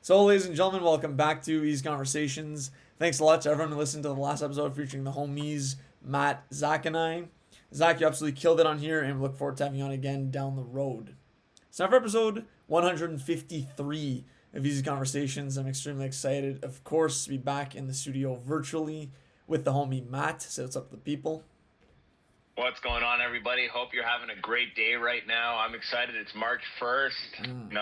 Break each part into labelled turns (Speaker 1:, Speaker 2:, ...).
Speaker 1: So, ladies and gentlemen, welcome back to Eazy Conversations. Thanks a lot to everyone who listened to the last episode featuring the homies, Matt, Zach, and I. Zach, you absolutely killed it on here, and we look forward to having you on again down the road. So, now for episode 153 of Eazy Conversations, I'm extremely excited, of course, to be back in the studio virtually with the homie Matt. Say what's up to the people.
Speaker 2: What's going on, everybody? Hope you're having a great day right now. I'm excited. It's March 1st.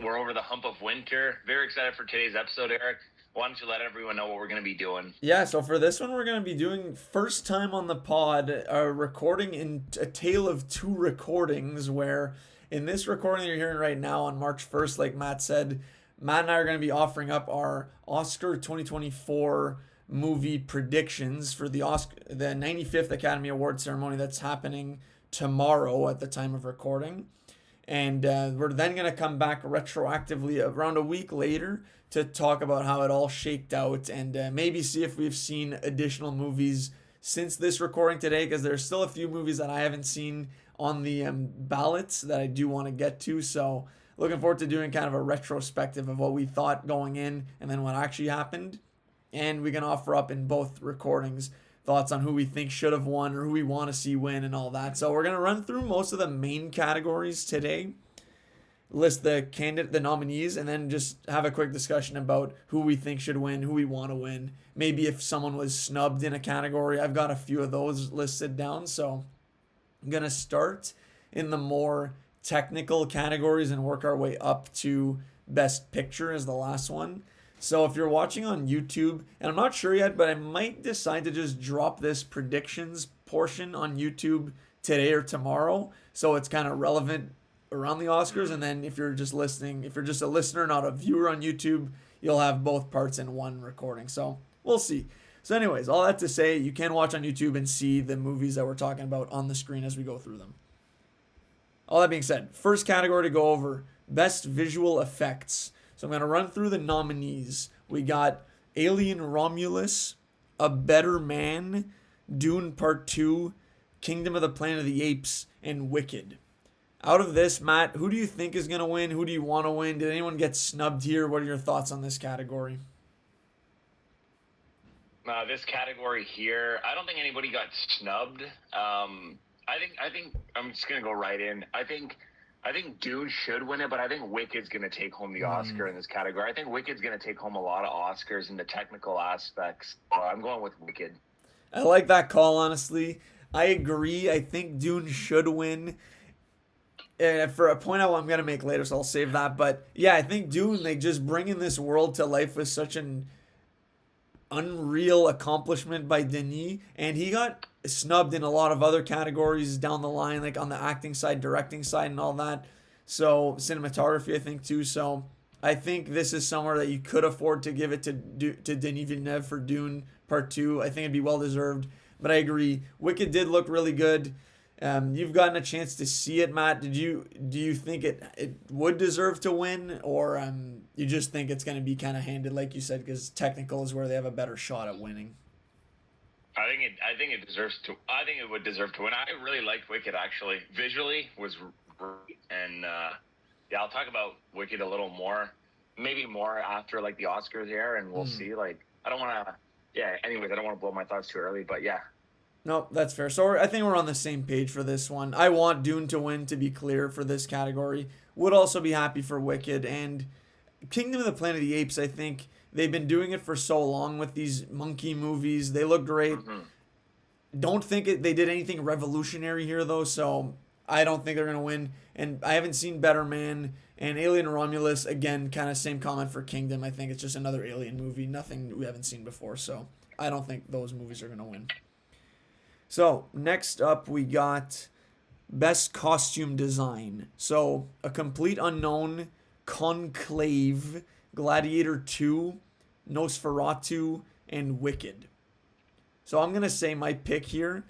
Speaker 2: We're over the hump of winter. Very excited for today's episode, Eric. Why don't you let everyone know what we're going to be doing?
Speaker 1: Yeah, so for this one, we're going to be doing first time on the pod, recording in a tale of two recordings, where in this recording you're hearing right now on March 1st, like Matt said, Matt and I are going to be offering up our Oscar 2024 movie predictions for the 95th Academy Award ceremony that's happening tomorrow at the time of recording. And we're then going to come back retroactively around a week later to talk about how it all shaked out and maybe see if we've seen additional movies since this recording today, because there's still a few movies that I haven't seen on the ballots that I do want to get to. So looking forward to doing kind of a retrospective of what we thought going in and then what actually happened. And we can offer up in both recordings thoughts on who we think should have won or who we want to see win and all that. So we're going to run through most of the main categories today, list the nominees, and then just have a quick discussion about who we think should win, who we want to win. Maybe if someone was snubbed in a category. I've got a few of those listed down. So I'm going to start in the more technical categories and work our way up to Best Picture as the last one. So if you're watching on YouTube, and I'm not sure yet, but I might decide to just drop this predictions portion on YouTube today or tomorrow, so it's kind of relevant around the Oscars. And then if you're just listening, if you're just a listener, not a viewer on YouTube, you'll have both parts in one recording. So we'll see. So anyways, all that to say, you can watch on YouTube and see the movies that we're talking about on the screen as we go through them. All that being said, first category to go over, Best Visual Effects. So I'm going to run through the nominees. We got Alien Romulus, A Better Man, Dune Part 2, Kingdom of the Planet of the Apes, and Wicked. Out of this, Matt, who do you think is going to win? Who do you want to win? Did anyone get snubbed here? What are your thoughts on this category?
Speaker 2: This category here, I don't think anybody got snubbed. I think I'm just going to go right in. I think Dune should win it, but I think Wicked's going to take home the Oscar in this category. I think Wicked's going to take home a lot of Oscars in the technical aspects. I'm going with Wicked.
Speaker 1: I like that call, honestly. I agree. I think Dune should win. And for a point I'm going to make later, so I'll save that. But yeah, I think Dune, like, just bringing this world to life was such an unreal accomplishment by Denis. And he got snubbed in a lot of other categories down the line, like on the acting side, directing side, and all that. So cinematography, I think, too. So I think this is somewhere that you could afford to give it to Denis Villeneuve for Dune Part 2. I think it'd be well deserved. But I agree, Wicked did look really good. You've gotten a chance to see it, Matt. Do you think it would deserve to win, or you just think it's going to be kind of handed, like you said, because technical is where they have a better shot at winning?
Speaker 2: I think it deserves to. I think it would deserve to win. I really liked Wicked, actually. Visually was great, and I'll talk about Wicked a little more, maybe more after like the Oscars here, and we'll see. Like, I don't want to. Yeah. Anyways, I don't want to blow my thoughts too early, but yeah.
Speaker 1: No, that's fair. So I think we're on the same page for this one. I want Dune to win, to be clear, for this category. Would also be happy for Wicked. And Kingdom of the Planet of the Apes, I think they've been doing it for so long with these monkey movies. They look great. Don't think they did anything revolutionary here, though, so I don't think they're going to win. And I haven't seen Better Man. And Alien Romulus, again, kind of same comment for Kingdom. I think it's just another Alien movie. Nothing we haven't seen before, so I don't think those movies are going to win. So, next up, we got Best Costume Design. So, A Complete Unknown, Conclave, Gladiator 2, Nosferatu, and Wicked. So, I'm going to say my pick here.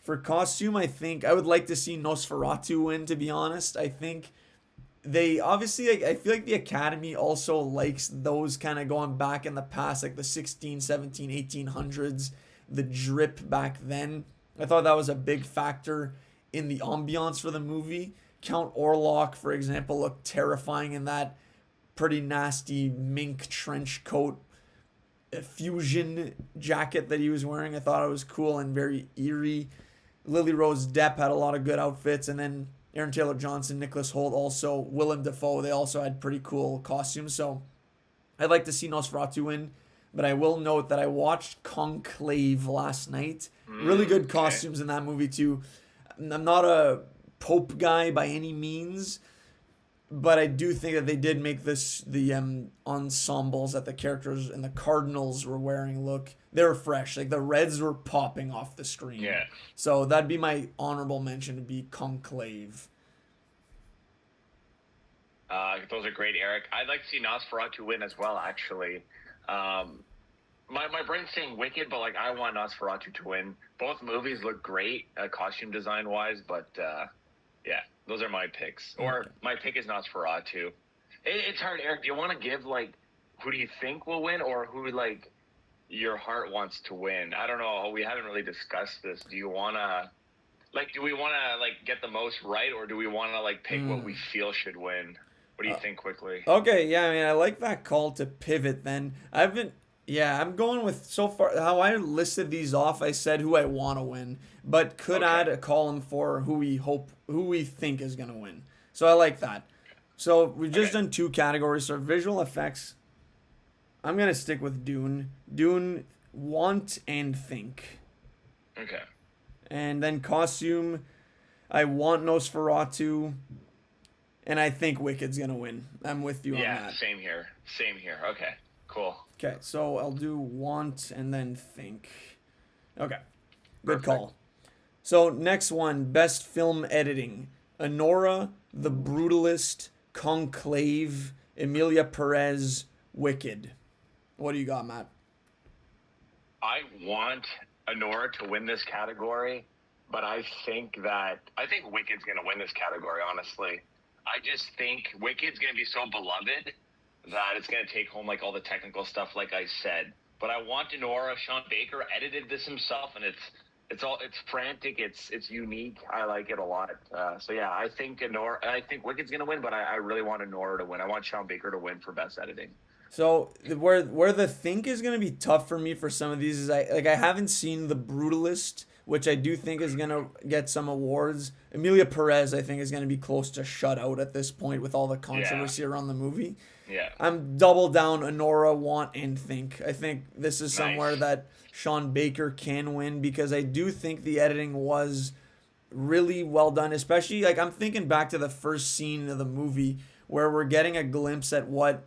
Speaker 1: For costume, I think I would like to see Nosferatu win, to be honest. I think they, obviously, I feel like the Academy also likes those kind of going back in the past, like the 16, 17, 1800s, the drip back then. I thought that was a big factor in the ambiance for the movie. Count Orlok, for example, looked terrifying in that pretty nasty mink trench coat fusion jacket that he was wearing. I thought it was cool and very eerie. Lily Rose Depp had a lot of good outfits, and then Aaron Taylor Johnson, Nicholas Hoult, also Willem Dafoe. They also had pretty cool costumes. So I'd like to see Nosferatu win, but I will note that I watched Conclave last night. Really good costumes in that movie too. I'm not a Pope guy by any means, but I do think that they did make the ensembles that the characters and the Cardinals were wearing look, they were fresh. Like the reds were popping off the screen.
Speaker 2: Yeah.
Speaker 1: So that'd be my honorable mention, to be Conclave.
Speaker 2: Those are great, Eric. I'd like to see Nosferatu win as well, actually. My brain's saying Wicked, but like I want Nosferatu to win. Both movies look great, costume design wise, but yeah, those are my picks. Or my pick is Nosferatu. It's hard, Eric. Do you want to give like who do you think will win, or who like your heart wants to win? I don't know. We haven't really discussed this. Do you want to do we want to like get the most right, or do we want to like pick what we feel should win? What do you think quickly?
Speaker 1: Okay, yeah, I mean, I like that call to pivot then. I'm going with, so far, how I listed these off, I said who I want to win, but could add a column for who we think is going to win. So I like that. So we've just done 2 categories. So visual effects, I'm going to stick with Dune. Dune, want and think.
Speaker 2: Okay.
Speaker 1: And then costume, I want Nosferatu. And I think Wicked's going to win. I'm with you on that.
Speaker 2: Yeah, same here. Same here. Okay, cool.
Speaker 1: Okay, so I'll do want and then think. Okay, good call. So next one, best film editing. Anora, The Brutalist, Conclave, Emilia Perez, Wicked. What do you got, Matt?
Speaker 2: I want Anora to win this category, but I think Wicked's going to win this category, honestly. I just think Wicked's going to be so beloved that it's going to take home like all the technical stuff, like I said. But I want Anora. Sean Baker edited this himself, and it's frantic. It's unique. I like it a lot. So yeah, I think Wicked's going to win, but I really want Anora to win. I want Sean Baker to win for best editing.
Speaker 1: So where the think is going to be tough for me for some of these is I haven't seen The Brutalist, which I do think is going to get some awards. Emilia Perez, I think, is going to be close to shut out at this point with all the controversy around the movie.
Speaker 2: Yeah.
Speaker 1: I'm double down Anora, want, and think. I think this is somewhere that Sean Baker can win, because I do think the editing was really well done, especially, like, I'm thinking back to the first scene of the movie where we're getting a glimpse at what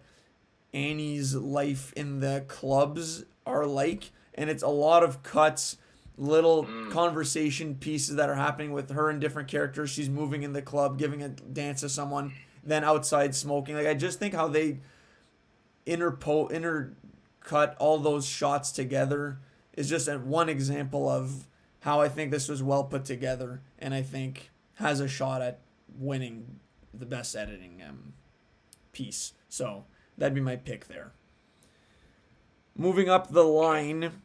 Speaker 1: Annie's life in the clubs are like, and it's a lot of cuts, little conversation pieces that are happening with her and different characters. She's moving in the club, giving a dance to someone, then outside smoking. Like, I just think how they intercut all those shots together is just one example of how I think this was well put together, and I think has a shot at winning the best editing piece. So that'd be my pick there. Moving up the line,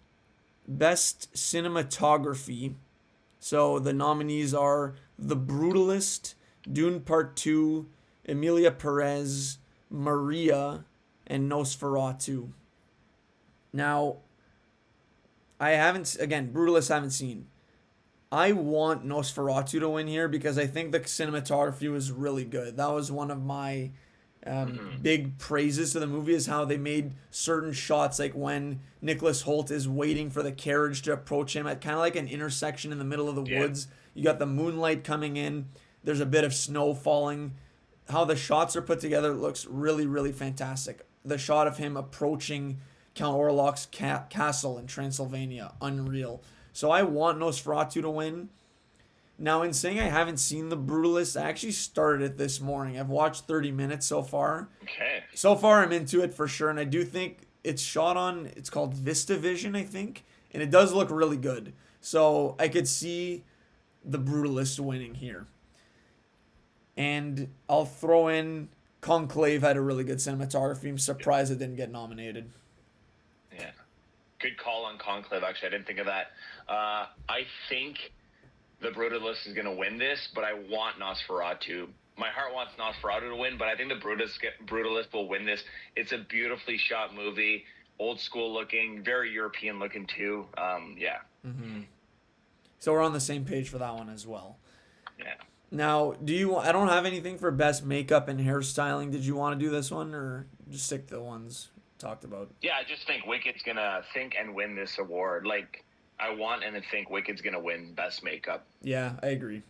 Speaker 1: best cinematography. So the nominees are The Brutalist, Dune Part 2, Emilia Perez, Maria, and Nosferatu. Now, Brutalist I haven't seen. I want Nosferatu to win here because I think the cinematography was really good. That was one of my big praises to the movie, is how they made certain shots, like when Nicholas Hoult is waiting for the carriage to approach him at kind of like an intersection in the middle of the woods. You got the moonlight coming in. There's a bit of snow falling. How the shots are put together looks really, really fantastic. The shot of him approaching Count Orlok's castle in Transylvania, unreal. So I want Nosferatu to win. Now, in saying I haven't seen The Brutalist, I actually started it this morning. I've watched 30 minutes so far.
Speaker 2: Okay.
Speaker 1: So far, I'm into it for sure, and I do think it's called VistaVision, I think, and it does look really good. So I could see The Brutalist winning here. And I'll throw in Conclave had a really good cinematography. I'm surprised it didn't get nominated.
Speaker 2: Yeah. Good call on Conclave, actually. I didn't think of that. I think The Brutalist is going to win this, but I want Nosferatu. my heart wants Nosferatu to win, but I think the Brutalist will win this. It's a beautifully shot movie, old school looking, very European looking too. Yeah.
Speaker 1: Mm-hmm. So we're on the same page for that one as well.
Speaker 2: Yeah.
Speaker 1: Now, I don't have anything for best makeup and hairstyling. Did you want to do this one or just stick to the ones talked about?
Speaker 2: Yeah, I just think Wicked's gonna think and win this award. Like, I want and think Wicked's gonna win best makeup.
Speaker 1: Yeah, I agree.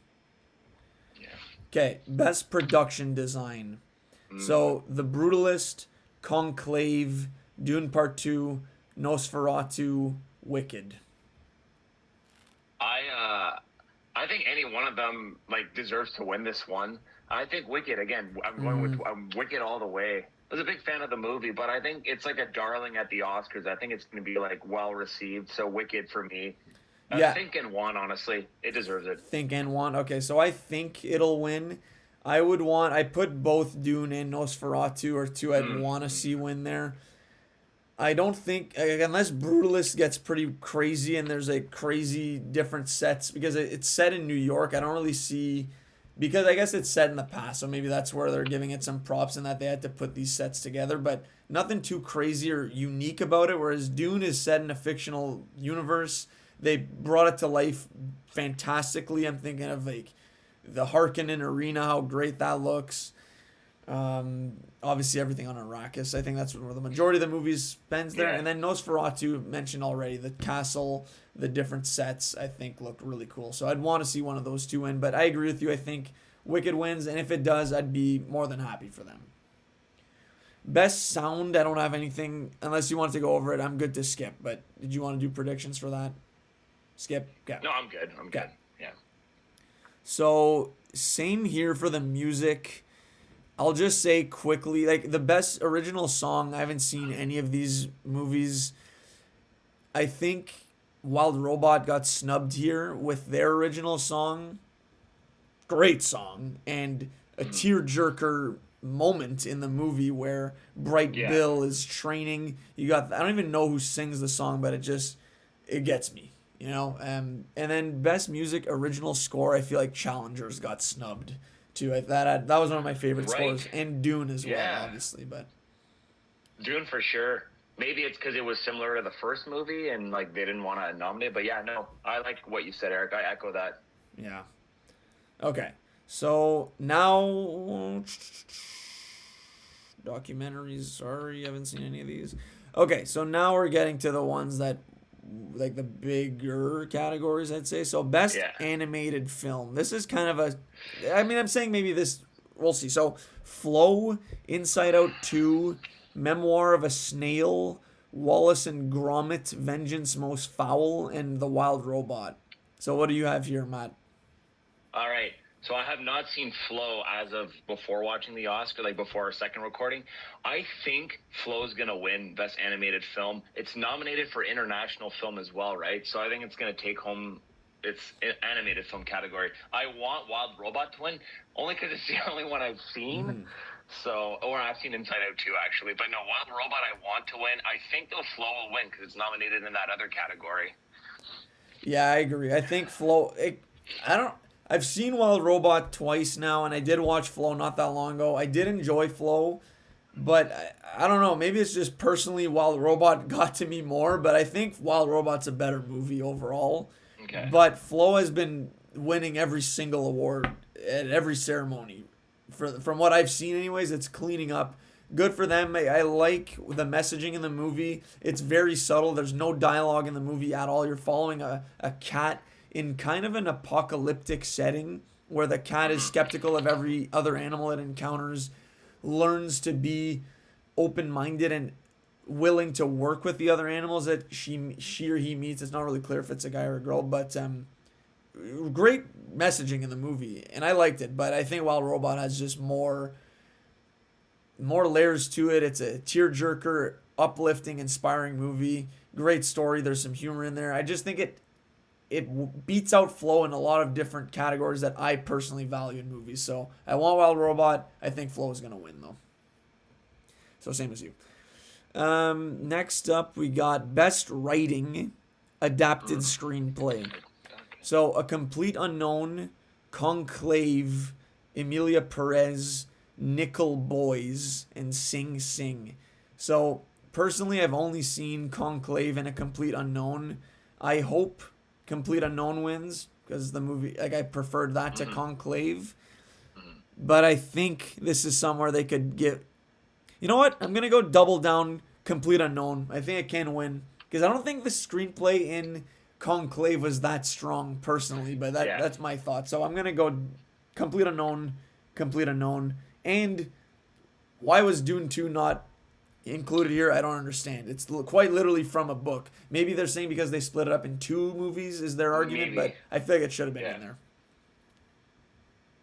Speaker 2: Yeah.
Speaker 1: Okay, best production design. So The Brutalist, Conclave, Dune Part 2, Nosferatu, Wicked.
Speaker 2: I think any one of them like deserves to win this one. I think Wicked again. I'm going with Wicked all the way. I was a big fan of the movie, but I think it's like a darling at the Oscars. I think it's going to be like well received. So Wicked for me.
Speaker 1: Yeah.
Speaker 2: Think and won, honestly, it deserves it.
Speaker 1: Think and won. Okay, so I think it'll win. I put both Dune and Nosferatu or two I'd want to see win there. I don't think, unless Brutalist gets pretty crazy and there's a crazy different sets, because it's set in New York, I don't really see, because I guess it's set in the past, so maybe that's where they're giving it some props and that they had to put these sets together, but nothing too crazy or unique about it, whereas Dune is set in a fictional universe. They brought it to life fantastically. I'm thinking of like the Harkonnen arena, how great that looks. Obviously everything on Arrakis. I think that's where the majority of the movies spends there.
Speaker 2: Yeah.
Speaker 1: And then Nosferatu, mentioned already, the castle, the different sets, I think looked really cool. So I'd want to see one of those two win. But I agree with you. I think Wicked wins. And if it does, I'd be more than happy for them. Best sound, I don't have anything. Unless you want to go over it, I'm good to skip. But did you want to do predictions for that? Skip? Okay.
Speaker 2: No, I'm good. I'm good. Yeah.
Speaker 1: So same here for the music. I'll just say quickly, like the best original song, I haven't seen any of these movies. I think Wild Robot got snubbed here with their original song. Great song. And a tearjerker moment in the movie where Bright Bill is training. I don't even know who sings the song, but it gets me, you know? And then best music original score, I feel like Challengers got snubbed too. That was one of my favorite scores, and Dune as well, obviously. But
Speaker 2: Dune for sure. Maybe it's because it was similar to the first movie, and like they didn't want to nominate. But yeah, no, I like what you said, Eric. I echo that.
Speaker 1: Yeah. Okay, so now documentaries. Sorry, I haven't seen any of these. Okay, so now we're getting to the ones that, like the bigger categories, I'd say. So best animated film. This is kind of I'm saying maybe this, we'll see. So Flow, Inside Out 2, Memoir of a Snail, Wallace and Gromit, Vengeance Most Foul, and The Wild Robot. So what do you have here, Matt?
Speaker 2: All right. So I have not seen Flow as of before watching the Oscar, like before our second recording. I think Flow is going to win Best Animated Film. It's nominated for International Film as well, right? So I think it's going to take home its animated film category. I want Wild Robot to win, only because it's the only one I've seen. So, or I've seen Inside Out 2, actually. But no, Wild Robot I want to win. I think though Flow will win because it's nominated in that other category.
Speaker 1: Yeah, I agree. I think Flow... I've seen Wild Robot twice now, and I did watch Flow not that long ago. I did enjoy Flow, but I don't know. Maybe it's just personally Wild Robot got to me more, but I think Wild Robot's a better movie overall.
Speaker 2: Okay.
Speaker 1: But Flow has been winning every single award at every ceremony. From what I've seen anyways, it's cleaning up. Good for them. I like the messaging in the movie. It's very subtle. There's no dialogue in the movie at all. You're following a cat in kind of an apocalyptic setting where the cat is skeptical of every other animal it encounters, learns to be open-minded and willing to work with the other animals that she or he meets. It's not really clear if it's a guy or a girl, but great messaging in the movie, and I liked it. But I think Wild Robot has just more layers to it. It's a tearjerker, uplifting, inspiring movie. Great story. There's some humor in there. I just think it beats out Flow in a lot of different categories that I personally value in movies. So I want Wild Robot. I think Flow is going to win, though. So same as you. Next up, we got Best Writing, Adapted Screenplay. So A Complete Unknown, Conclave, Emilia Perez, Nickel Boys, and Sing Sing. So personally, I've only seen Conclave and A Complete Unknown. I hope Complete Unknown wins because the movie, like, I preferred that to Conclave. But I think this is somewhere they could get. You know what? I'm gonna go double down Complete Unknown. I think it can win because I don't think the screenplay in Conclave was that strong personally, but
Speaker 2: Yeah.
Speaker 1: that's my thought. So I'm gonna go Complete Unknown, Complete Unknown, and why was Dune 2 not included here? I don't understand. It's quite literally from a book. Maybe they're saying because they split it up in two movies is their argument,
Speaker 2: Maybe.
Speaker 1: but I feel like it should have been
Speaker 2: Yeah.
Speaker 1: in there.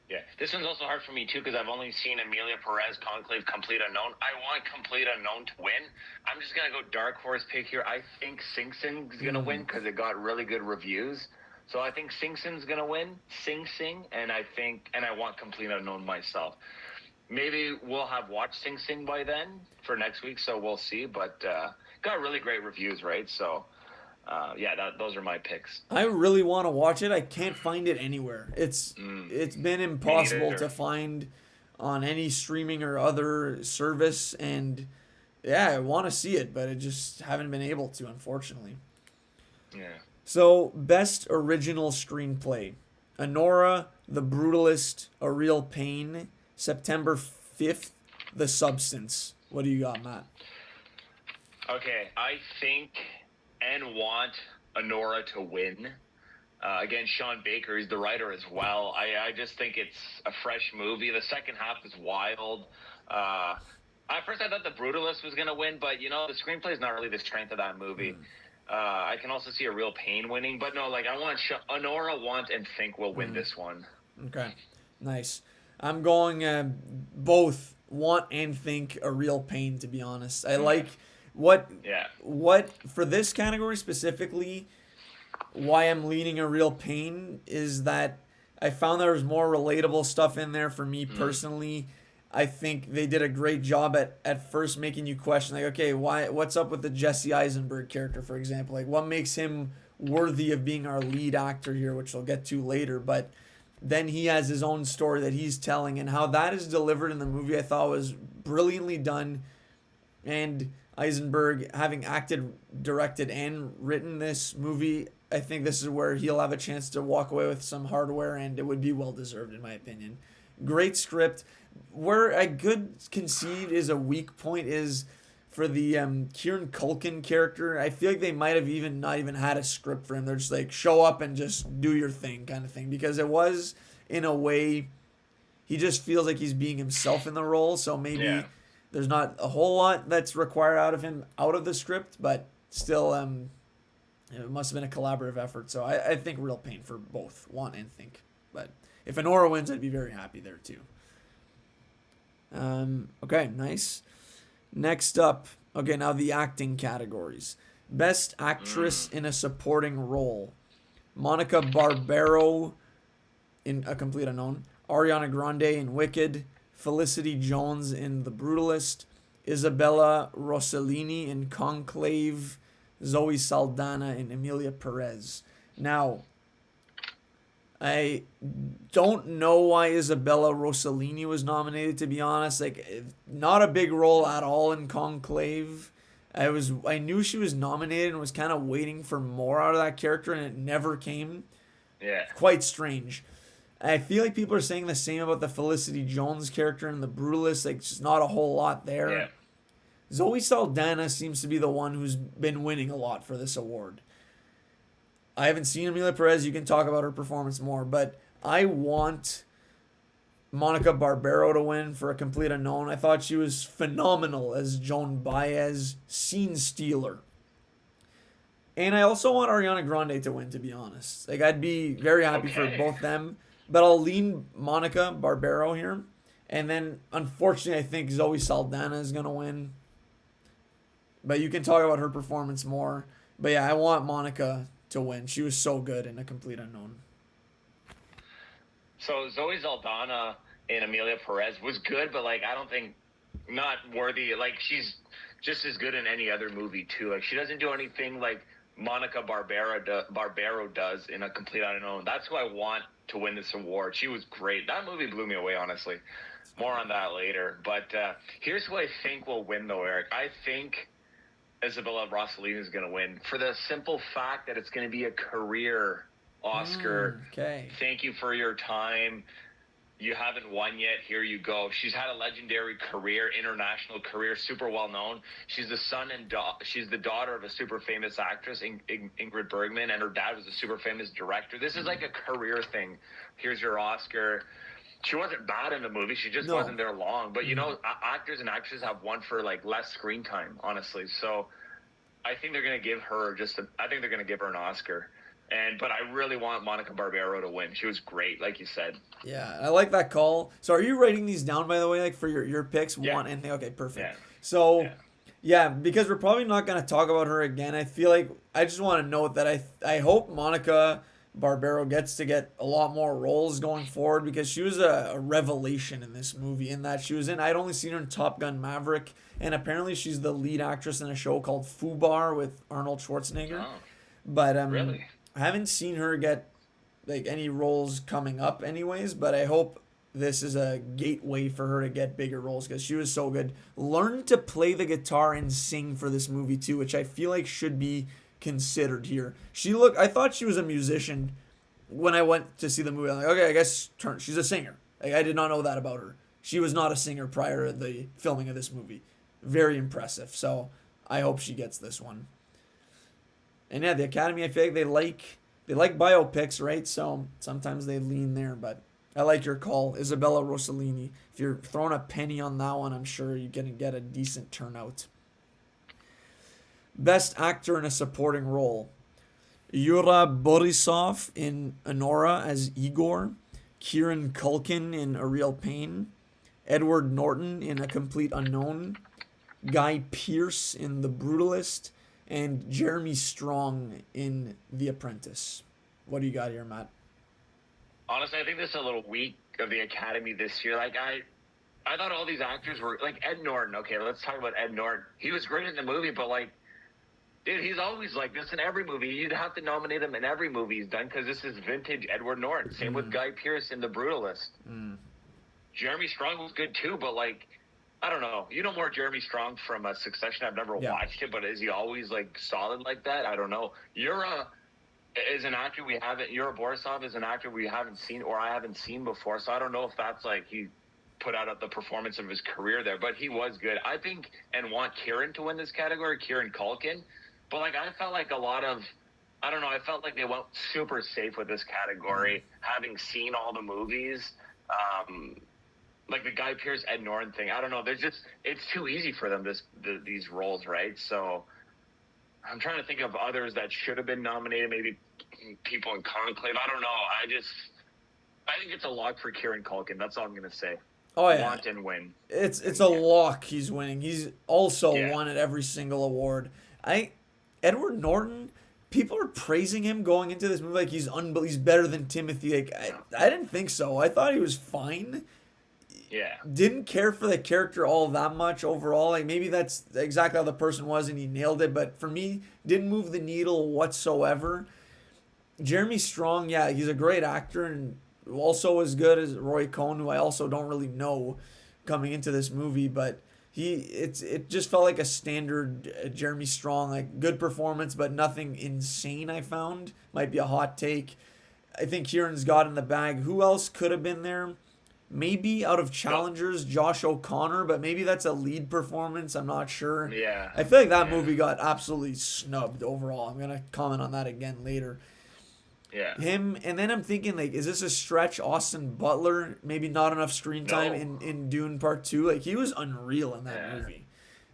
Speaker 2: Yeah, this one's also hard for me too because I've only seen Emilia Perez, Conclave, Complete Unknown. I want Complete Unknown to win. I'm just gonna go dark horse pick here. I think Sing Sing's gonna win because it got really good reviews. So I think Sing Sing's gonna win. Sing Sing, and I want Complete Unknown myself. Maybe we'll have watched Sing Sing by then for next week, so we'll see. But got really great reviews, right? So. Those are my picks.
Speaker 1: I really want to watch it. I can't find it anywhere. It's been impossible to find on any streaming or other service, and yeah, I want to see it, but I just haven't been able to, unfortunately.
Speaker 2: Yeah.
Speaker 1: So, best original screenplay: Anora, The Brutalist, A Real Pain, September 5th, The Substance. What do you got, Matt?
Speaker 2: Okay, I think and want Anora to win. Again, Sean Baker is the writer as well. I just think it's a fresh movie. The second half is wild. At first, I thought The Brutalist was going to win, but, the screenplay is not really the strength of that movie. I can also see A Real Pain winning, but no, I want Anora, want, and think will win this one.
Speaker 1: Okay, nice. I'm going both want and think A Real Pain, to be honest. I like... What for this category specifically, why I'm leaning A Real Pain is that I found there was more relatable stuff in there for me personally. I think they did a great job at first making you question, like, okay, what's up with the Jesse Eisenberg character, for example? Like, what makes him worthy of being our lead actor here, which we'll get to later. But then he has his own story that he's telling, and how that is delivered in the movie I thought was brilliantly done. And Eisenberg, having acted, directed, and written this movie, I think this is where he'll have a chance to walk away with some hardware, and it would be well-deserved, in my opinion. Great script. Where I could concede is a weak point is for the Kieran Culkin character. I feel like they might have not even had a script for him. They're just like, show up and just do your thing kind of thing. Because it was, in a way, he just feels like he's being himself in the role, so maybe... Yeah. There's not a whole lot that's required out of him out of the script, but still, it must have been a collaborative effort. So I think Real Pain for both want and think. But if Anora wins, I'd be very happy there too. Okay, nice. Next up, okay, now the acting categories. Best Actress in a Supporting Role: Monica Barbaro in A Complete Unknown, Ariana Grande in Wicked, Felicity Jones in The Brutalist, Isabella Rossellini in Conclave, Zoe Saldana in Emilia Perez. Now, I don't know why Isabella Rossellini was nominated, to be honest. Like, not a big role at all in Conclave. I knew she was nominated and was kind of waiting for more out of that character, and it never came.
Speaker 2: Yeah.
Speaker 1: Quite strange. I feel like people are saying the same about the Felicity Jones character in The Brutalist. Like, just not a whole lot there.
Speaker 2: Yeah.
Speaker 1: Zoe Saldana seems to be the one who's been winning a lot for this award. I haven't seen Emilia Perez. You can talk about her performance more. But I want Monica Barbaro to win for A Complete Unknown. I thought she was phenomenal as Joan Baez, scene stealer. And I also want Ariana Grande to win, to be honest. Like, I'd be very happy for both them. But I'll lean Monica Barbaro here. And then, unfortunately, I think Zoe Saldana is going to win. But you can talk about her performance more. But yeah, I want Monica to win. She was so good in A Complete Unknown.
Speaker 2: So Zoe Saldana in Emilia Perez was good, but, I don't think not worthy. She's just as good in any other movie, too. She doesn't do anything, Monica Barbero does in A Complete Unknown. That's who I want to win this award. She was great. That movie blew me away, honestly. More on that later. But here's who I think will win, though, Eric. I think Isabella Rossellini is going to win for the simple fact that it's going to be a career Oscar.
Speaker 1: Okay.
Speaker 2: Thank you for your time. You haven't won yet. Here you go. She's had a legendary career, international career, super well known. She's the she's the daughter of a super famous actress, Ingrid Bergman, and her dad was a super famous director. This is like a career thing. Here's your Oscar. She wasn't bad in the movie. She just wasn't there long. But, you know, actors and actresses have won for, like, less screen time, honestly. So I think they're going to give her I think they're going to give her an Oscar. But I really want Monica Barbero to win. She was great, like you said.
Speaker 1: Yeah, I like that call. So are you writing these down, by the way, like for your picks?
Speaker 2: Yeah.
Speaker 1: One and okay, perfect.
Speaker 2: Yeah.
Speaker 1: So, yeah, because we're probably not going to talk about her again. I feel like I just want to note that I hope Monica Barbero gets to get a lot more roles going forward, because she was a revelation in this movie, in that she was in, I'd only seen her in Top Gun Maverick, and apparently she's the lead actress in a show called Fubar with Arnold Schwarzenegger.
Speaker 2: Oh,
Speaker 1: but
Speaker 2: really?
Speaker 1: I haven't seen her get like any roles coming up anyways, but I hope this is a gateway for her to get bigger roles, because she was so good. Learned to play the guitar and sing for this movie too, which I feel like should be considered here. I thought she was a musician when I went to see the movie. I'm like, okay, I guess she's a singer. Like, I did not know that about her. She was not a singer prior to the filming of this movie. Very impressive. So I hope she gets this one. And yeah, the Academy, I feel like they like biopics, right? So sometimes they lean there, but I like your call, Isabella Rossellini. If you're throwing a penny on that one, I'm sure you're gonna get a decent turnout. Best actor in a supporting role: Yura Borisov in Anora as Igor, Kieran Culkin in A Real Pain, Edward Norton in A Complete Unknown, Guy Pearce in The Brutalist, and Jeremy Strong in The Apprentice. What do you got here, Matt?
Speaker 2: Honestly, I think this is a little weak of the Academy this year. Like, I thought all these actors were, like, Ed Norton. Okay, let's talk about Ed Norton. He was great in the movie, but, like, dude, he's always like this in every movie. You'd have to nominate him in every movie he's done, because this is vintage Edward Norton. Same with Guy Pearce in The Brutalist. Jeremy Strong was good too, but, like, I don't know. You know more Jeremy Strong from Succession. I've never watched it, but is he always, like, solid like that? I don't know. Yura is an actor Yura Borisov is an actor we haven't seen, or I haven't seen before, so I don't know if that's, like, he put out the performance of his career there, but he was good. I think, and want Kieran to win this category, Kieran Culkin. But, like, I felt like I felt like they went super safe with this category, having seen all the movies. Like the Guy Pearce, Ed Norton thing. I don't know. It's too easy for them, these roles, right? So I'm trying to think of others that should have been nominated, maybe people in Conclave. I don't know. I think it's a lock for Kieran Culkin. That's all I'm going to say.
Speaker 1: Oh, yeah.
Speaker 2: Want and win.
Speaker 1: It's a lock he's winning. He's also won at every single award. Edward Norton, people are praising him going into this movie like he's better than Timothy. Like, I didn't think so. I thought he was fine.
Speaker 2: Yeah.
Speaker 1: Didn't care for the character all that much overall. Like, maybe that's exactly how the person was and he nailed it. But for me, didn't move the needle whatsoever. Jeremy Strong, yeah, he's a great actor and also as good as Roy Cohn, who I also don't really know coming into this movie, but it just felt like a standard Jeremy Strong, like, good performance, but nothing insane. I found might be a hot take. I think Kieran's got in the bag. Who else could have been there? Maybe out of challengers, Josh O'Connor, but maybe that's a lead performance. I'm not sure.
Speaker 2: Yeah.
Speaker 1: I feel like that movie got absolutely snubbed overall. I'm gonna comment on that again later.
Speaker 2: Yeah.
Speaker 1: Him, and then I'm thinking, like, is this a stretch? Austin Butler, maybe not enough screen time in Dune Part 2. Like, he was unreal in that movie.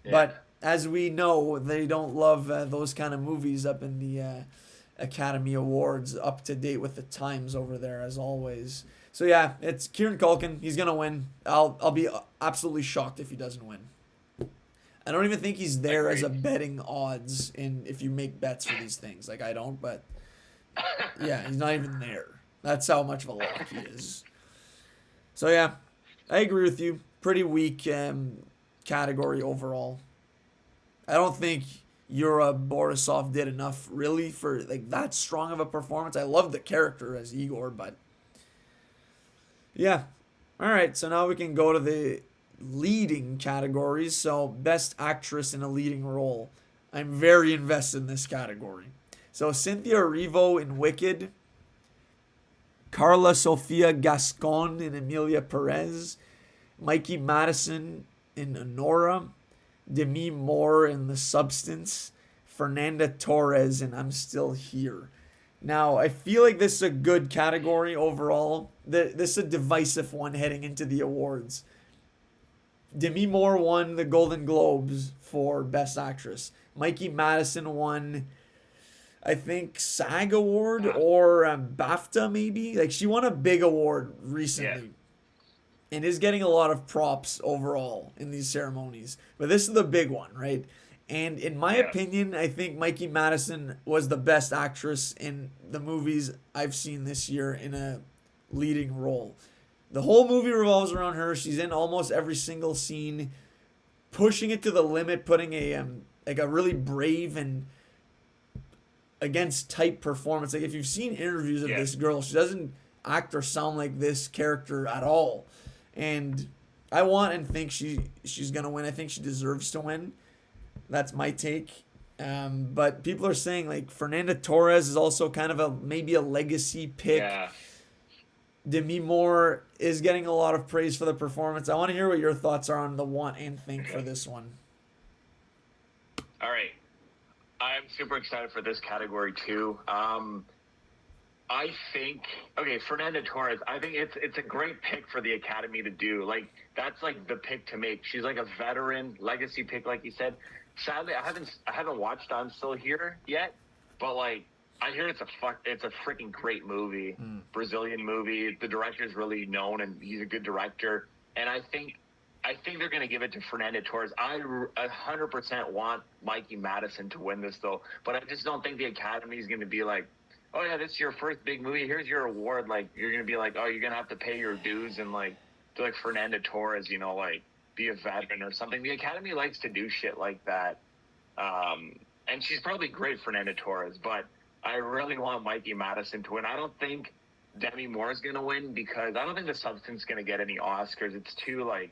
Speaker 1: Yeah. But as we know, they don't love those kind of movies up in the Academy Awards, up to date with the times over there, as always. So, yeah, it's Kieran Culkin. He's going to win. I'll be absolutely shocked if he doesn't win. I don't even think he's there as a betting odds if you make bets for these things. Like, I don't, but... yeah, he's not even there. That's how much of a lock he is. So, yeah, I agree with you. Pretty weak category overall. I don't think Yura Borisov did enough really for like that strong of a performance. I love the character as Igor, but yeah. All right, so now we can go to the leading categories. So, best actress in a leading role. I'm very invested in this category. So, Cynthia Erivo in Wicked, Carla Sofia Gascon in Emilia Perez, Mikey Madison in Honora, Demi Moore in The Substance, Fernanda Torres in I'm Still Here. Now, I feel like this is a good category overall. This is a divisive one heading into the awards. Demi Moore won the Golden Globes for Best Actress. Mikey Madison won, I think, SAG Award or BAFTA maybe. Like she won a big award recently, and is getting a lot of props overall in these ceremonies. But this is the big one, right? And in my opinion, I think Mikey Madison was the best actress in the movies I've seen this year in a leading role. The whole movie revolves around her. She's in almost every single scene, pushing it to the limit, putting a like a really brave and against type performance. Like if you've seen interviews of this girl, she doesn't act or sound like this character at all. And I want and think she's gonna win. I think she deserves to win. That's my take. But people are saying like Fernanda Torres is also kind of maybe a legacy pick.
Speaker 2: Yeah.
Speaker 1: Demi Moore is getting a lot of praise for the performance. I want to hear what your thoughts are on the want and think for this one.
Speaker 2: All right. I'm super excited for this category too. I think Fernanda Torres. I think it's a great pick for the Academy to do. Like that's like the pick to make. She's like a veteran legacy pick, like you said. Sadly, I haven't watched I'm Still Here yet, but like I hear it's a freaking great movie, Brazilian movie. The director's really known and he's a good director. And I think they're gonna give it to Fernanda Torres. I 100% want Mikey Madison to win this though, but I just don't think the Academy is gonna be like, oh yeah, this is your first big movie. Here's your award. Like you're gonna be like, oh, you're gonna have to pay your dues and like do like Fernanda Torres, like be a veteran or something. The Academy likes to do shit like that, and she's probably great, Fernanda Torres. But I really want Mikey Madison to win. I don't think Demi Moore is gonna win because I don't think The Substance is gonna get any Oscars. It's too like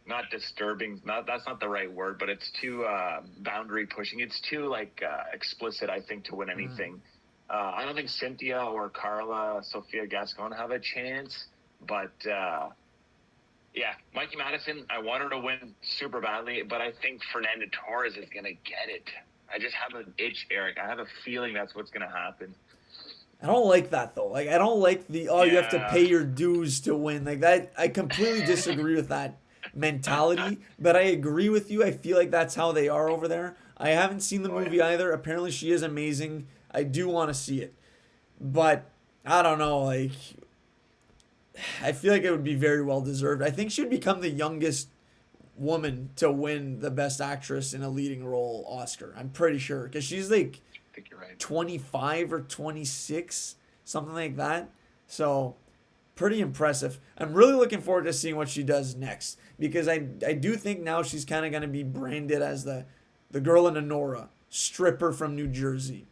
Speaker 2: not disturbing. That's not the right word, but it's too boundary pushing. It's too like explicit, I think, to win anything. I don't think Cynthia or Carla Sofia Gascon have a chance, but Mikey Madison, I want her to win super badly, but I think Fernanda Torres is going to get it. I just have an itch, Eric. I have a feeling that's what's going to happen.
Speaker 1: I don't like that though. Like I don't like you have to pay your dues to win. Like that, I completely disagree with that mentality, but I agree with you. I feel like that's how they are over there. I haven't seen the movie either. Apparently she is amazing. I do want to see it. But I don't know, like I feel like it would be very well deserved. I think she would become the youngest woman to win the best actress in a leading role Oscar. I'm pretty sure cuz she's like
Speaker 2: I think you're right.
Speaker 1: 25 or 26, something like that. So, pretty impressive. I'm really looking forward to seeing what she does next because I do think now she's kind of going to be branded as the girl in Honora, stripper from New Jersey.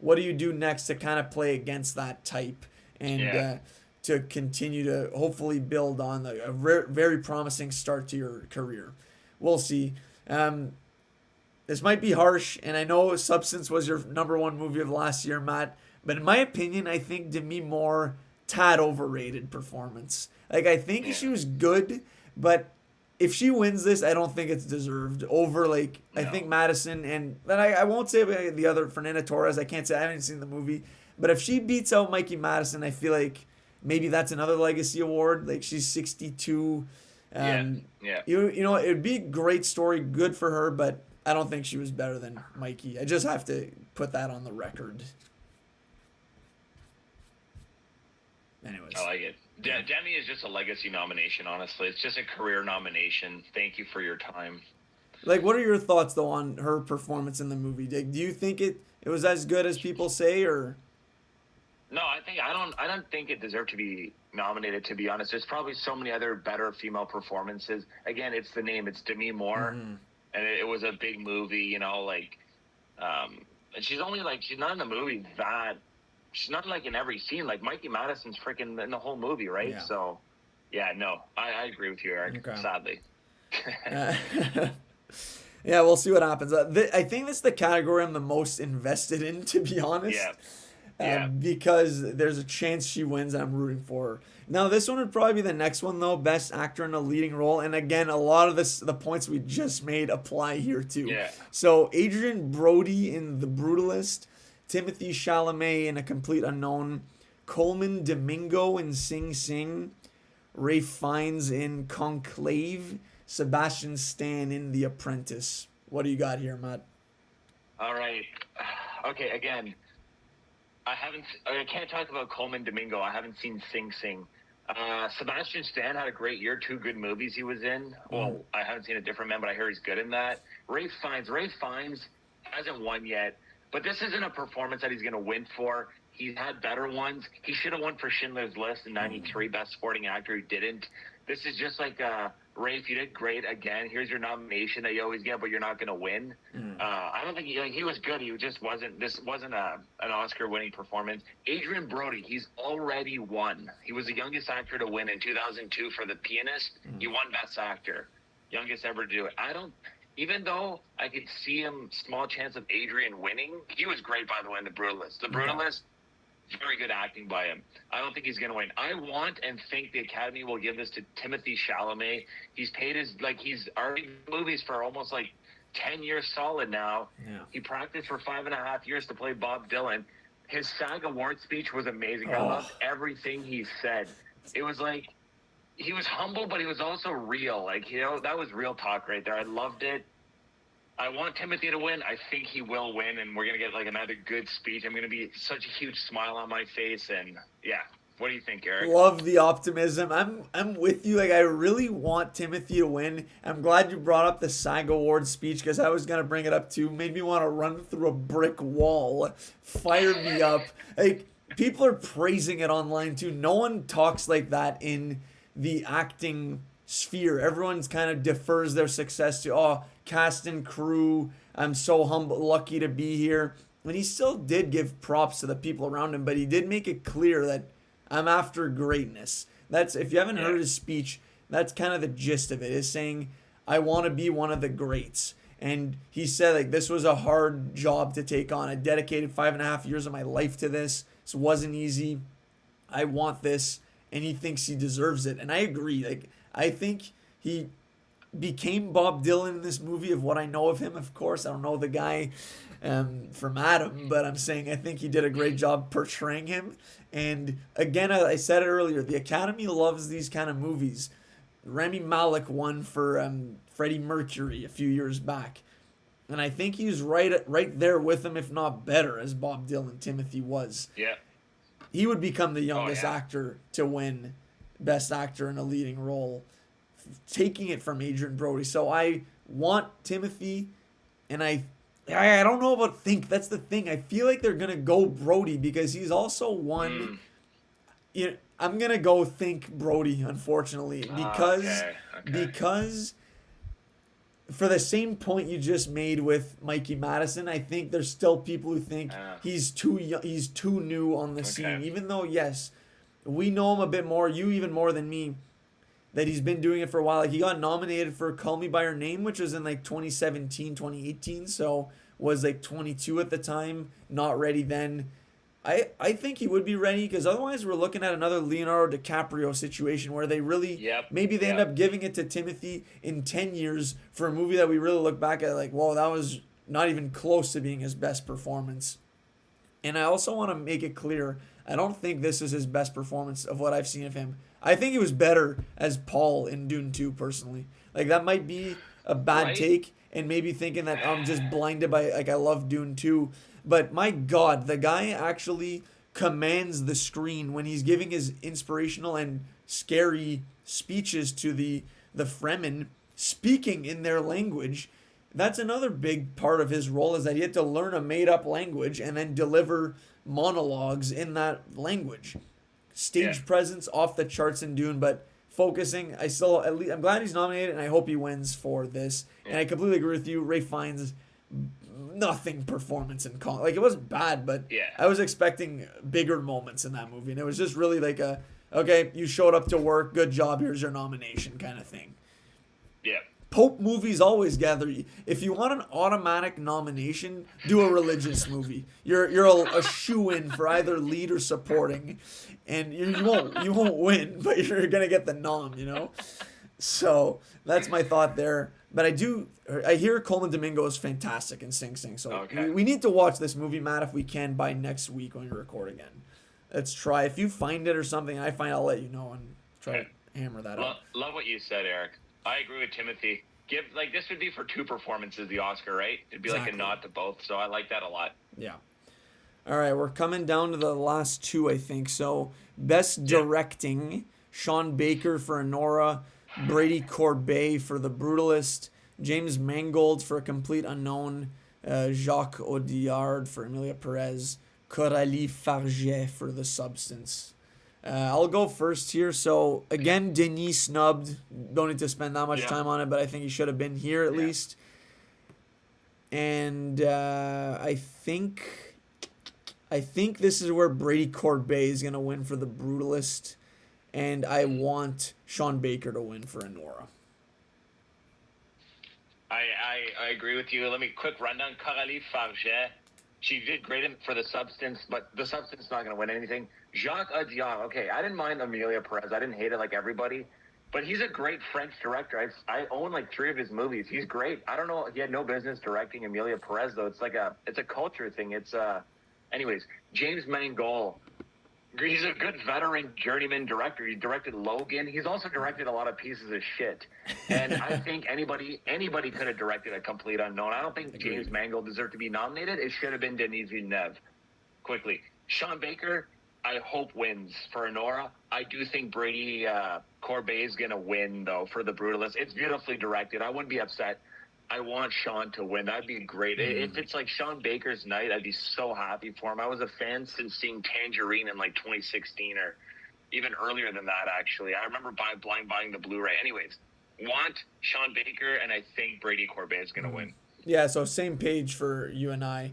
Speaker 1: What do you do next to kind of play against that type and to continue to hopefully build on a very promising start to your career? We'll see. This might be harsh, and I know Substance was your number one movie of last year, Matt, but in my opinion, I think Demi Moore tad overrated performance. Like I think she was good, but if she wins this, I don't think it's deserved over I think Madison and I won't say the other Fernanda Torres. I can't say I haven't seen the movie, but if she beats out Mikey Madison, I feel like maybe that's another legacy award. Like she's 62. You know it would be a great story, good for her, but I don't think she was better than Mikey. I just have to put that on the record. Anyways.
Speaker 2: I like it. Demi is just a legacy nomination, honestly. It's just a career nomination. Thank you for your time.
Speaker 1: Like, what are your thoughts, though, on her performance in the movie? Do you think it was as good as people say, or?
Speaker 2: No, I don't think it deserved to be nominated, to be honest. There's probably so many other better female performances. Again, it's the name. It's Demi Moore. and it was a big movie, you know, like, and she's not in the movie that, she's not like in every scene. Like Mikey Madison's freaking in the whole movie, right?
Speaker 1: Yeah.
Speaker 2: So, yeah, no, I agree with you, Eric.
Speaker 1: Okay.
Speaker 2: Sadly.
Speaker 1: Yeah, we'll see what happens. I think this is the category I'm the most invested in, to be honest.
Speaker 2: Yeah. Yeah.
Speaker 1: Because there's a chance she wins and I'm rooting for her. Now, this one would probably be the next one, though. Best actor in a leading role. And again, a lot of the points we just made apply here, too.
Speaker 2: Yeah.
Speaker 1: So, Adrian Brody in The Brutalist, Timothy Chalamet in A Complete Unknown, Coleman Domingo in Sing Sing, Ralph Fiennes in Conclave, Sebastian Stan in The Apprentice. What do you got here, Matt?
Speaker 2: All right. Okay, again, I can't talk about Coleman Domingo. I haven't seen Sing Sing. Sebastian Stan had a great year. 2 good movies he was in. Well, I haven't seen A Different Man, but I hear he's good in that. Ralph Fiennes hasn't won yet, but this isn't a performance that he's going to win for. He's had better ones. He should have won for Schindler's List in '93, Best Supporting Actor. He didn't. This is just like, Rafe, you did great again. Here's your nomination that you always get, but you're not going to win. I don't think he was good. He just wasn't. This wasn't an Oscar-winning performance. Adrian Brody, he's already won. He was the youngest actor to win in 2002 for The Pianist. He won Best Actor, youngest ever to do it. Even though I could see him small chance of Adrian winning, he was great, by the way, in The Brutalist. The Brutalist. Very good acting by him. I don't think he's going to win. I want and think the Academy will give this to Timothy Chalamet. He's paid he's already in movies for almost 10 years solid now. Yeah. He practiced for 5.5 years to play Bob Dylan. His SAG Award speech was amazing. I loved everything he said. It was he was humble, but he was also real. That was real talk right there. I loved it. I want Timothy to win. I think he will win, and we're going to get another good speech. I'm going to be such a huge smile on my face, and yeah. What do you think, Eric?
Speaker 1: Love the optimism. I'm with you. I really want Timothy to win. I'm glad you brought up the SAG Award speech because I was going to bring it up too. Made me want to run through a brick wall. Fired me up. People are praising it online too. No one talks like that in the acting sphere. Everyone's kind of defers their success to, cast and crew, I'm so lucky to be here. And he still did give props to the people around him, but he did make it clear that I'm after greatness. That's, if you haven't heard his speech, that's kind of the gist of it, is saying, I want to be one of the greats. And he said this was a hard job to take on. I dedicated 5.5 years of my life to this. This wasn't easy. I want this. And he thinks he deserves it. And I agree. I think he became Bob Dylan in this movie, of what I know of him, of course. I don't know the guy from Adam, but I'm saying I think he did a great job portraying him. And again, I said it earlier, the Academy loves these kind of movies. Rami Malek won for Freddie Mercury a few years back. And I think he's right there with him, if not better, as Bob Dylan Timothy was.
Speaker 2: Yeah.
Speaker 1: He would become the youngest actor to win Best Actor in a Leading Role, taking it from Adrian Brody. So I want Timothy, and I don't know about think. That's the thing. I feel like they're gonna go Brody because he's also won. I'm gonna go think Brody, unfortunately, because for the same point you just made with Mikey Madison, I think there's still people who think he's too young, he's too new on the scene. Even though, yes, we know him a bit more, you even more than me, that he's been doing it for a while. He got nominated for Call Me By Your Name, which was in 2017, 2018, so was 22 at the time, not ready then. I think he would be ready, because otherwise we're looking at another Leonardo DiCaprio situation where they really, maybe they end up giving it to Timothy in 10 years for a movie that we really look back at whoa, that was not even close to being his best performance. And I also want to make it clear, I don't think this is his best performance of what I've seen of him. I think he was better as Paul in Dune 2, personally. That might be a bad take, and maybe thinking that I'm just blinded by, I love Dune 2. But my God, the guy actually commands the screen when he's giving his inspirational and scary speeches to the Fremen, speaking in their language. That's another big part of his role, is that he had to learn a made-up language and then deliver monologues in that language. Stage presence off the charts in Dune, but focusing. I'm glad he's nominated, and I hope he wins for this. And I completely agree with you. Ray Fiennes, nothing performance in Kong. Like, it wasn't bad, but
Speaker 2: Yeah.
Speaker 1: I was expecting bigger moments in that movie, and it was just really like okay, you showed up to work, good job, here's your nomination kind of thing.
Speaker 2: Yeah.
Speaker 1: Pope movies always gather. If you want an automatic nomination, do a religious movie. You're a shoe-in for either lead or supporting, and you won't win, but you're gonna get the nom. So that's my thought there. But I hear Coleman Domingo is fantastic in Sing Sing. So
Speaker 2: Okay.
Speaker 1: we need to watch this movie, Matt, if we can by next week when we record again. Let's try. If you find it or something I find, I'll let you know and try to hammer that out.
Speaker 2: Love what you said, Eric. I agree with Timothy. This would be for 2 performances, the Oscar, right? It'd be
Speaker 1: Exactly.
Speaker 2: like a nod to both. So I like that a lot.
Speaker 1: Yeah. All right, we're coming down to the last 2, I think. So, Best Directing, Sean Baker for Anora, Brady Corbet for The Brutalist, James Mangold for A Complete Unknown, Jacques Audiard for Emilia Perez, Coralie Farget for The Substance. I'll go first here. So, again, Denis snubbed. Don't need to spend that much time on it, but I think he should have been here at least. And I think this is where Brady Corbet is going to win for The Brutalist. And I want Sean Baker to win for Anora.
Speaker 2: I agree with you. Let me quick rundown. Coralie Farget. She did great for The Substance, but The Substance is not going to win anything. Jacques Audiard. Okay, I didn't mind Emilia Perez. I didn't hate it like everybody. But he's a great French director. I own like 3 of his movies. He's great. I don't know. He had no business directing Emilia Perez, though. It's a culture thing. Anyways, James Mangold. He's a good veteran journeyman director. He directed Logan. He's also directed a lot of pieces of shit. And I think anybody could have directed A Complete Unknown. I don't think James Mangold deserved to be nominated. It should have been Denis Villeneuve. Quickly. Sean Baker, I hope wins for Anora. I do think Brady Corbet is going to win, though, for The Brutalist. It's beautifully directed. I wouldn't be upset. I want Sean to win. That'd be great. If it's like Sean Baker's night, I'd be so happy for him. I was a fan since seeing Tangerine in like 2016 or even earlier than that, actually. I remember buying the Blu-ray. Anyways, want Sean Baker, and I think Brady Corbet is going to win.
Speaker 1: Yeah, so same page for you and I.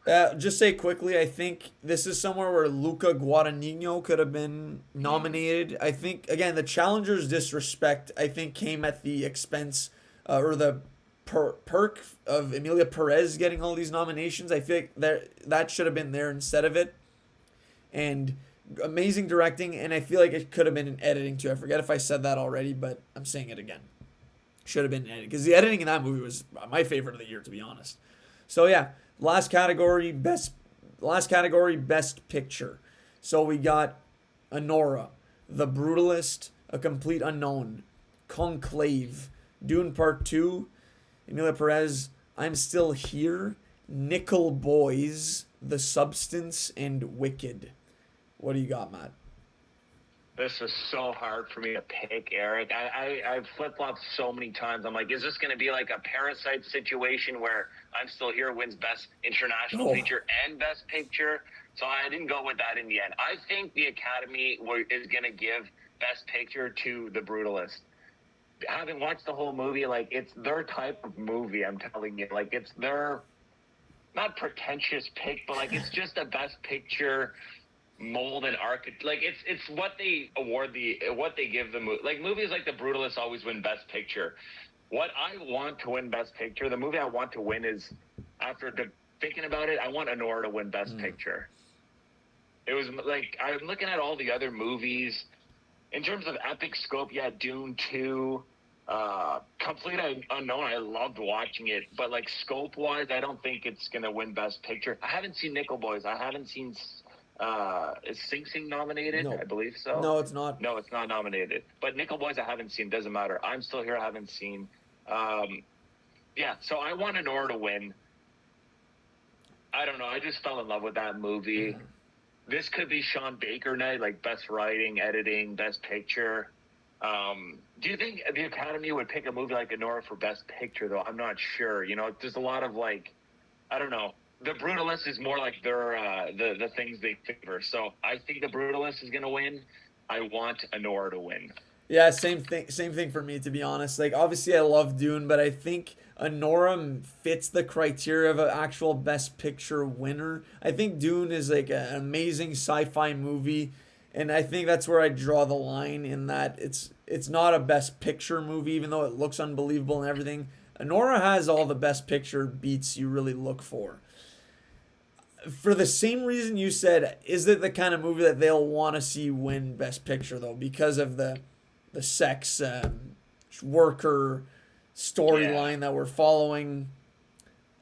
Speaker 2: Yeah.
Speaker 1: Just say quickly, I think this is somewhere where Luca Guadagnino could have been nominated. I think, again, the challengers' disrespect, I think, came at the expense or the perk of Emilia Perez getting all these nominations. I feel like that should have been there instead of it. And amazing directing, and I feel like it could have been in editing too. I forget if I said that already, but I'm saying it again. Should have been in editing, because the editing in that movie was my favorite of the year, to be honest. So yeah, last category, best picture. So we got Anora, The Brutalist, A Complete Unknown, Conclave, Dune Part 2, Emilia Perez, I'm Still Here, Nickel Boys, The Substance, and Wicked. What do you got, Matt?
Speaker 2: This is so hard for me to pick, Eric. I've flip-flopped so many times. I'm like, is this going to be like a Parasite situation where I'm Still Here wins Best International Feature and Best Picture? So I didn't go with that in the end. I think the Academy is going to give Best Picture to The Brutalist. Having watched the whole movie, like, it's their type of movie, I'm telling you. Like, it's their, not pretentious pick, but, like, it's just a Best Picture mold and architect. Like, it's what they what they give the movie. Like, movies like The Brutalist always win Best Picture. What I want to win Best Picture, the movie I want to win is, after thinking about it, I want Anora to win Best Picture. It was, like, I'm looking at all the other movies. In terms of epic scope, yeah, Dune 2, Complete Unknown, I loved watching it. But, like, scope-wise, I don't think it's going to win Best Picture. I haven't seen Nickel Boys. I haven't seen... is Sing Sing nominated?
Speaker 1: No.
Speaker 2: I believe so.
Speaker 1: No, it's not.
Speaker 2: No, it's not nominated. But Nickel Boys I haven't seen. Doesn't matter. I'm Still Here I haven't seen. Yeah, so I want Anora to win. I don't know. I just fell in love with that movie. Mm-hmm. This could be Sean Baker night, like Best Writing, Editing, Best Picture. Do you think the Academy would pick a movie like Anora for Best Picture, though? I'm not sure. You know, there's a lot of, like, I don't know. The Brutalist is more like their the things they favor. So I think The Brutalist is going to win. I want Anora to win.
Speaker 1: Yeah, same thing for me, to be honest. Like, obviously I love Dune, but I think Anoram fits the criteria of an actual Best Picture winner. I think Dune is like an amazing sci-fi movie, and I think that's where I draw the line in that it's not a Best Picture movie, even though it looks unbelievable and everything. Anora has all the Best Picture beats you really look for. For the same reason you said, is it the kind of movie that they'll want to see win Best Picture though, because of the sex worker
Speaker 2: Yeah.
Speaker 1: storyline that we're following?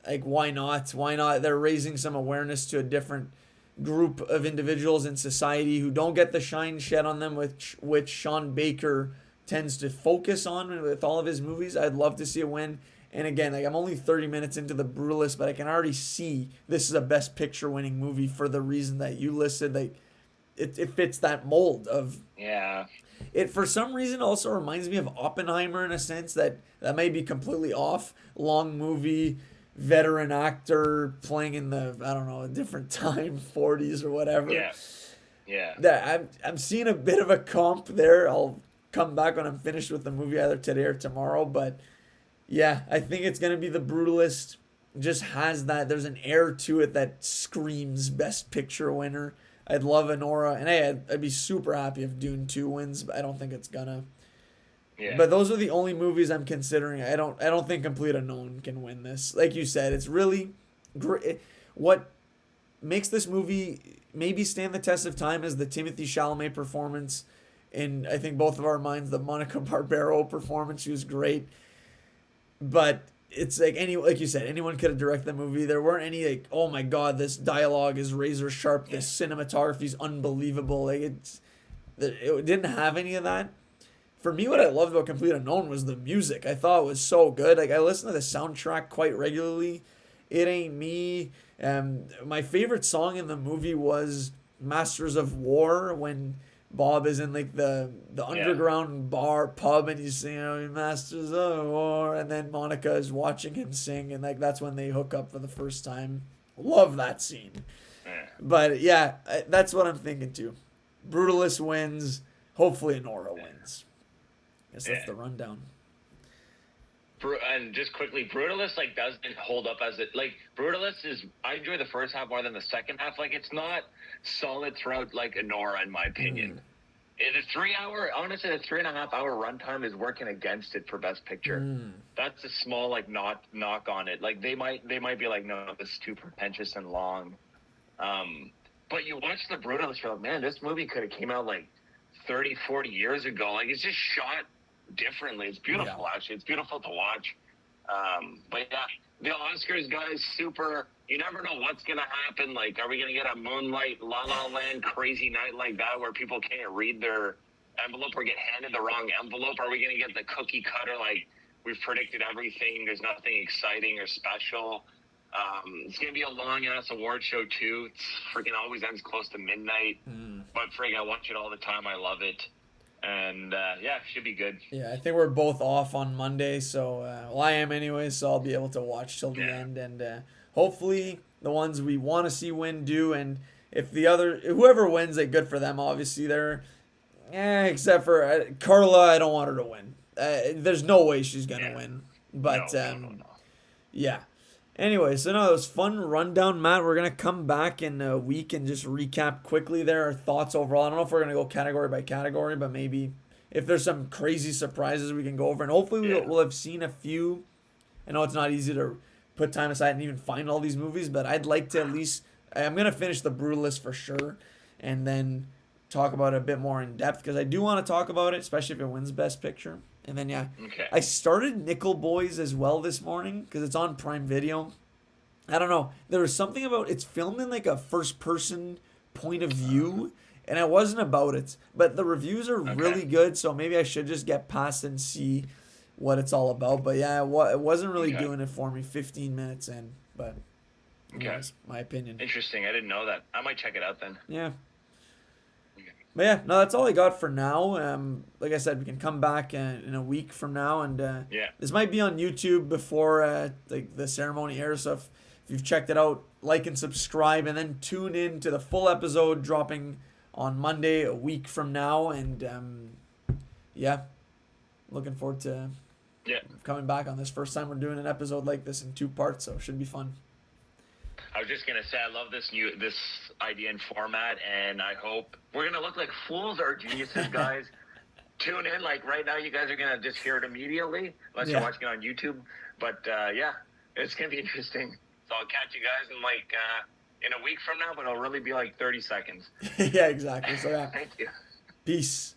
Speaker 1: Like, why not? Why not? They're raising some awareness to a different group of individuals in society who don't get the shine shed on them, which Sean Baker tends to focus on with all of his movies. I'd love to see a win. And again, like, I'm only 30 minutes into The Brutalist, but I can already see this is a Best Picture winning movie for the reason that you listed. Like, it fits that mold of
Speaker 2: Yeah.
Speaker 1: it. For some reason, also reminds me of Oppenheimer in a sense that may be completely off. Long movie, veteran actor playing in the, I don't know, a different time, 40s or whatever.
Speaker 2: Yeah. Yeah.
Speaker 1: That I'm seeing a bit of a comp there. I'll come back when I'm finished with the movie either today or tomorrow, but yeah, I think it's gonna be The Brutalist. Just has that. There's an air to it that screams Best Picture winner. I'd love Anora, and hey, I'd be super happy if Dune 2 wins, but I don't think it's gonna.
Speaker 2: Yeah.
Speaker 1: But those are the only movies I'm considering. I don't think Complete Unknown can win this. Like you said, it's really great. What makes this movie maybe stand the test of time is the Timothy Chalamet performance. In, I think, both of our minds, the Monica Barbaro performance. She was great. But it's like, like you said, anyone could have directed the movie. There weren't any like, oh my god, this dialogue is razor sharp, this cinematography is unbelievable. Like, it didn't have any of that. For me, what I loved about Complete Unknown was the music. I thought it was so good. Like, I listen to the soundtrack quite regularly. It Ain't Me. My favorite song in the movie was Masters of War, when Bob is in like the underground bar pub and he's singing, oh, Masters of War, and then Monica is watching him sing, and like that's when they hook up for the first time. Love that scene.
Speaker 2: Yeah.
Speaker 1: But yeah, that's what I'm thinking too. Brutalist wins. Hopefully Nora wins. Guess that's the rundown.
Speaker 2: And just quickly, Brutalist like doesn't hold up as it like Brutalist is. I enjoy the first half more than the second half. Like, it's not solid throughout like Anora, in my opinion. The 3 hour, honestly, the 3.5 hour runtime is working against it for Best Picture. That's a small like knock on it. Like, they might be like, no, this is too pretentious and long. But you watch the Brutalist, you're like, man, this movie could have came out like 30, 40 years ago. Like, it's just shot differently. It's beautiful, actually. It's beautiful to watch. But yeah, the Oscars, guys, super. You never know what's gonna happen. Like, are we gonna get a Moonlight, La La Land, crazy night like that where people can't read their envelope or get handed the wrong envelope? Are we gonna get the cookie cutter, like, we've predicted everything, there's nothing exciting or special? It's gonna be a long ass award show too. It's freaking always ends close to midnight. But I watch it all the time. I love it. And yeah, should be good.
Speaker 1: Yeah, I think we're both off on Monday, so well, I am anyway, so I'll be able to watch till the end, and hopefully the ones we want to see win do, and if whoever wins, like, good for them. Obviously, they're except for Carla, I don't want her to win. There's no way she's gonna win, but
Speaker 2: No.
Speaker 1: yeah. Anyway, so no, it was fun rundown, Matt. We're gonna come back in a week and just recap quickly there our thoughts overall. I don't know if we're gonna go category by category, but maybe if there's some crazy surprises we can go over, and hopefully we'll have seen a few. I know it's not easy to put time aside and even find all these movies, but I'd like to at least. I'm gonna finish The Brutalist for sure, and then talk about it a bit more in depth, because I do want to talk about it, especially if it wins Best Picture. And then I started Nickel Boys as well this morning because it's on Prime Video. I don't know. There was something about it's filmed in like a first person point of view, and I wasn't about it. But the reviews are really good, so maybe I should just get past and see what it's all about. But yeah, it wasn't really doing it for me 15 minutes in. But that's my opinion.
Speaker 2: Interesting. I didn't know that. I might check it out then.
Speaker 1: Yeah. But yeah, no, that's all I got for now. Like I said, we can come back in a week from now, and this might be on YouTube before like the ceremony airs. So if you've checked it out, like and subscribe, and then tune in to the full episode dropping on Monday, a week from now. And yeah, looking forward to
Speaker 2: Yeah.
Speaker 1: coming back on this. First time we're doing an episode like this in 2 parts, so it should be fun.
Speaker 2: I was just gonna say I love this idea and format, and I hope we're gonna look like fools or geniuses, guys. Tune in. Like right now, you guys are gonna just hear it immediately, unless you're watching it on YouTube. But yeah, it's gonna be interesting. So I'll catch you guys in like in a week from now, but it'll really be like 30 seconds.
Speaker 1: Yeah, exactly. So yeah,
Speaker 2: Thank you.
Speaker 1: peace.